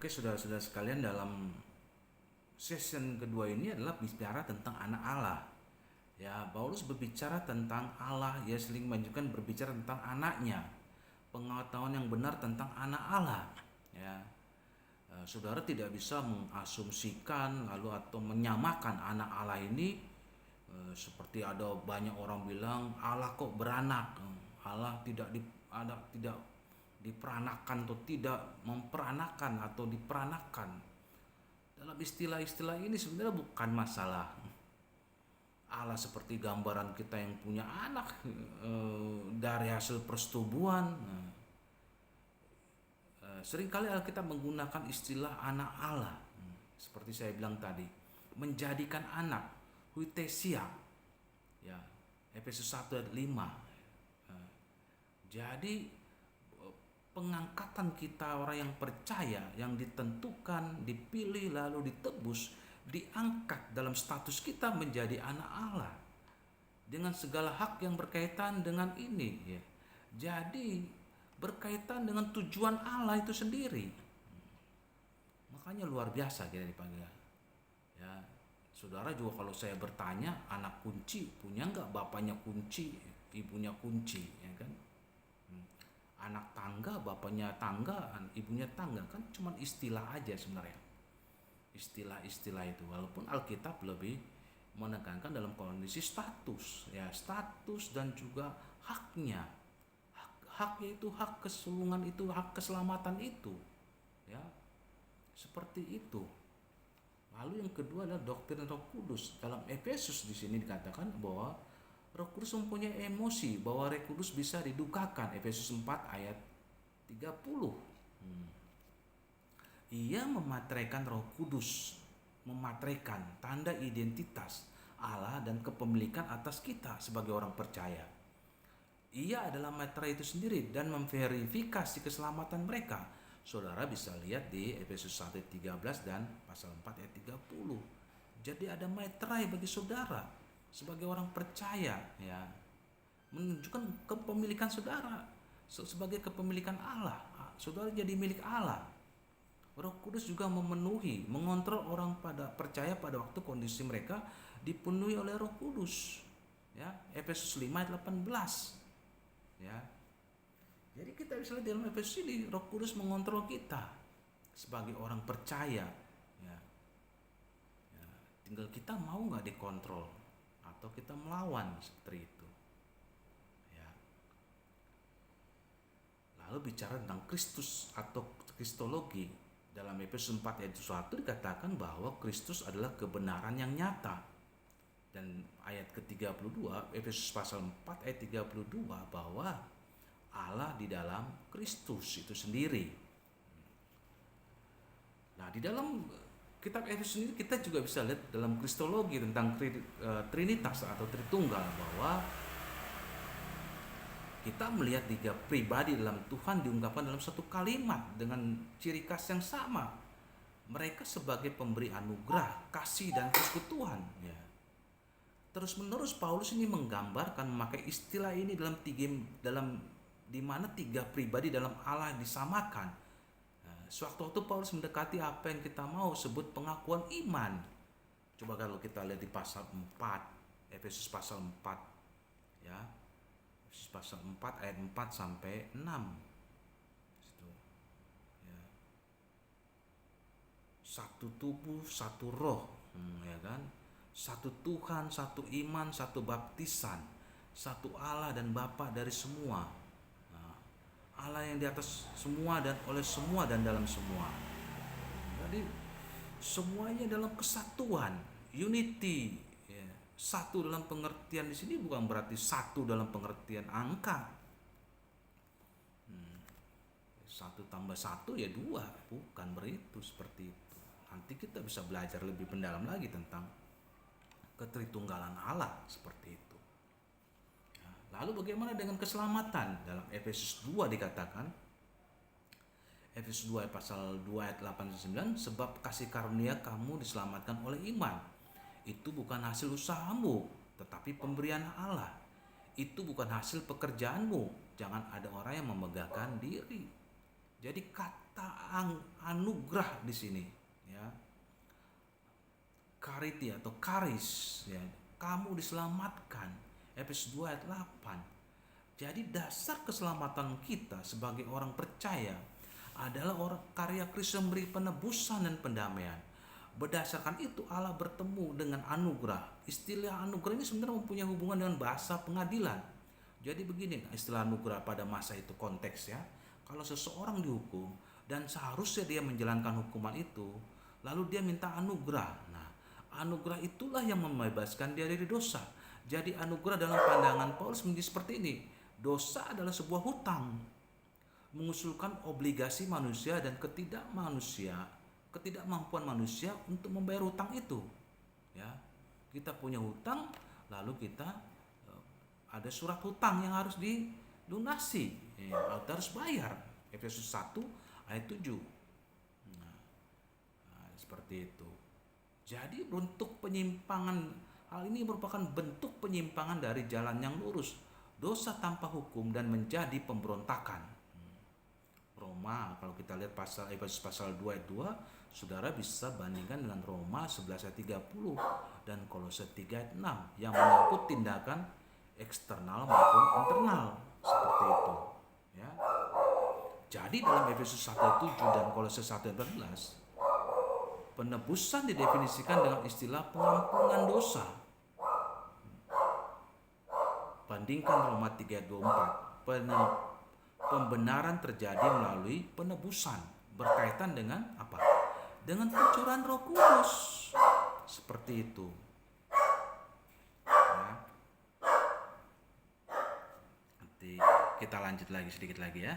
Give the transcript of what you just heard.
Oke, saudara-saudara sekalian, dalam session kedua ini adalah bicara tentang anak Allah. Ya, Paulus berbicara tentang Allah, ya sering menunjukkan berbicara tentang anaknya. Pengetahuan yang benar tentang anak Allah. Ya, saudara tidak bisa mengasumsikan lalu atau menyamakan anak Allah ini seperti ada banyak orang bilang Allah kok beranak. Allah tidak diperanakan atau tidak memperanakan atau diperanakan. Dalam istilah-istilah ini sebenarnya bukan masalah Allah seperti gambaran kita yang punya anak dari hasil persetubuhan. Seringkali Alkitab menggunakan istilah anak Allah, seperti saya bilang tadi, menjadikan anak, huitesia, ya, Efesus 1 ayat 5. Jadi pengangkatan kita orang yang percaya, yang ditentukan, dipilih lalu ditebus, diangkat dalam status kita menjadi anak Allah dengan segala hak yang berkaitan dengan ini, ya. Jadi berkaitan dengan tujuan Allah itu sendiri. Makanya luar biasa kita dipanggil. Ya, saudara juga kalau saya bertanya, anak kunci punya nggak bapaknya kunci, ibunya kunci, ya kan? Anak tangga, bapaknya tangga, ibunya tangga, kan cuma istilah aja sebenarnya. Istilah-istilah itu, walaupun Alkitab lebih menekankan dalam kondisi status, ya, status dan juga haknya. Haknya itu hak kesulungan itu, hak keselamatan itu, ya, seperti itu. Lalu yang kedua adalah doktrin Roh Kudus. Dalam Efesus di sini dikatakan bahwa Roh Kudus mempunyai emosi, bahwa Roh Kudus bisa didukakan. Efesus 4 ayat 30. Ia memateraikan Roh Kudus, memateraikan tanda identitas Allah dan kepemilikan atas kita sebagai orang percaya. Ia adalah materai itu sendiri dan memverifikasi keselamatan mereka. Saudara bisa lihat di Efesus 1 ayat 13 dan pasal 4 ayat 30. Jadi ada materai bagi saudara sebagai orang percaya, ya, menunjukkan kepemilikan saudara sebagai kepemilikan Allah. Saudara jadi milik Allah. Roh Kudus juga memenuhi, mengontrol orang pada percaya pada waktu kondisi mereka dipenuhi oleh Roh Kudus, ya. Efesus 5 ayat 18, ya. Jadi kita bisa lihat dalam Efesus ini Roh Kudus mengontrol kita sebagai orang percaya, ya. Ya, tinggal kita mau nggak dikontrol atau kita melawan seperti itu, ya. Lalu bicara tentang Kristus atau kristologi, dalam Efesus 4 ayat 1 dikatakan bahwa Kristus adalah kebenaran yang nyata. Dan ayat ke-32 Efesus pasal 4 ayat 32 bahwa Allah di dalam Kristus itu sendiri. Nah, di dalam kitab Efesus sendiri kita juga bisa lihat dalam kristologi tentang Trinitas atau Tritunggal bahwa kita melihat tiga pribadi dalam Tuhan diungkapkan dalam satu kalimat dengan ciri khas yang sama. Mereka sebagai pemberi anugerah, kasih dan persekutuan, ya. Terus menerus Paulus ini menggambarkan, memakai istilah ini dalam di mana tiga pribadi dalam Allah disamakan. Sewaktu-waktu Paulus mendekati apa yang kita mau sebut pengakuan iman. Coba kalau kita lihat di pasal 4, Efesus pasal 4, ya. Efesus pasal 4 ayat 4 sampai 6. Situ, ya. Satu tubuh, satu roh, ya kan? Satu Tuhan, satu iman, satu baptisan, satu Allah dan Bapa dari semua. Allah yang di atas semua dan oleh semua dan dalam semua. Jadi semuanya dalam kesatuan, unity, ya. Satu dalam pengertian di sini bukan berarti satu dalam pengertian angka. 1+1 ya 2, bukan begitu, seperti itu. Nanti kita bisa belajar lebih mendalam lagi tentang ketritunggalan Allah seperti itu. Lalu bagaimana dengan keselamatan? Dalam Efesus 2 dikatakan, Efesus 2 pasal 2 ayat 8-9, sebab kasih karunia kamu diselamatkan oleh iman. Itu bukan hasil usahamu, tetapi pemberian Allah. Itu bukan hasil pekerjaanmu. Jangan ada orang yang memegahkan diri. Jadi kata anugerah di sini, ya, kariti atau karis, ya, kamu diselamatkan. Efesus 2 ayat 8. Jadi dasar keselamatan kita sebagai orang percaya adalah orang karya Kristus memberi penebusan dan pendamaian. Berdasarkan itu Allah bertemu dengan anugerah. Istilah anugerah ini sebenarnya mempunyai hubungan dengan bahasa pengadilan. Jadi begini istilah anugerah pada masa itu konteksnya. Kalau seseorang dihukum dan seharusnya dia menjalankan hukuman itu, lalu dia minta anugerah. Nah, anugerah itulah yang membebaskan dia dari dosa. Jadi anugerah dalam pandangan Paulus menjadi seperti ini. Dosa adalah sebuah hutang, mengusulkan obligasi manusia dan ketidakmampuan manusia untuk membayar hutang itu. Ya, kita punya hutang, lalu kita ada surat hutang yang harus dilunasi, kita harus bayar. Efesus 1 ayat 7. Seperti itu. Jadi bentuk penyimpangan, hal ini merupakan bentuk penyimpangan dari jalan yang lurus, dosa tanpa hukum dan menjadi pemberontakan. Roma, kalau kita lihat Efesus pasal 2 ayat 2, saudara bisa bandingkan dengan Roma 11 ayat 30 dan Kolose 3 ayat 6 yang menyangkut tindakan eksternal maupun internal, seperti itu, ya. Jadi dalam Efesus 1 ayat 7 dan Kolose 1 ayat 14, penebusan didefinisikan dengan istilah pengampunan dosa. Bandingkan Roma 3 ayat 24, pembenaran terjadi melalui penebusan, berkaitan dengan apa? Dengan pencurahan Roh Kudus, seperti itu. Ya. Nanti kita lanjut lagi sedikit lagi, ya.